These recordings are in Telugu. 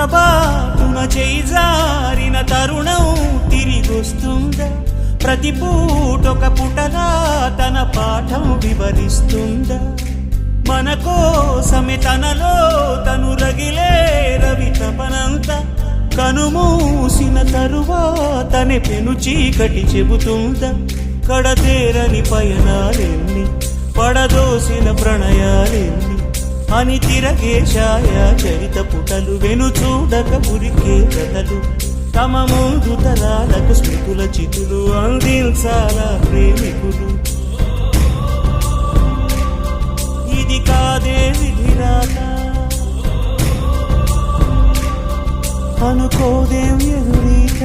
పొరపాటున చేజారిన తరుణం తిరిగొస్తుందా? ప్రతి పూటొక పుటలా తన పాఠం వివరిస్తుందా? మన కోసమే తనలో తను రగిలే రవి తపనంత కనుమూసిన తరువాతనే పెను చీకటి చెబుతుందా? కడతేరని పయనాలెన్ని, పడదోసిన ప్రణయాలెన్ని అని తిరగే ఛాయా చరిత పుటలు, వెను చూడక ఉరికే కథలు, తమ ముందు తరాలకు స్మృతుల చితులు అందించాలా ప్రేమికులు. ఇది కాదే విధిరాత, అనుకోదేం ఎదురీత.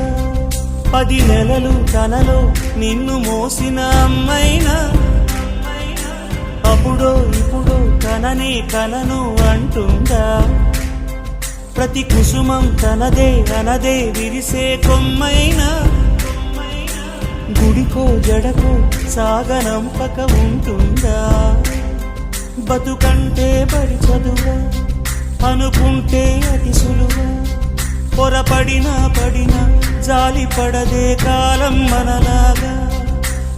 10 నెలలు తనలో నిన్ను మోసిన అమ్మైనా, అప్పుడో ఇప్పుడో కననే కనను అంటుందా? ప్రతి కుసుమం తనదే అనదే విరిసే కొమ్మైనా, గుడికో జడకో సాగనంపక ఉంటుందా? బతుకంటే బడి చదువా అనుకుంటే అతి సులువా? పొరపడినా పడినా జాలి పడదే కాలం మనలాగా.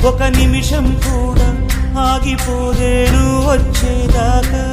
ఒక నిమిషం కూడా ఆగిపోదే నువ్వు వచ్చేదాకా.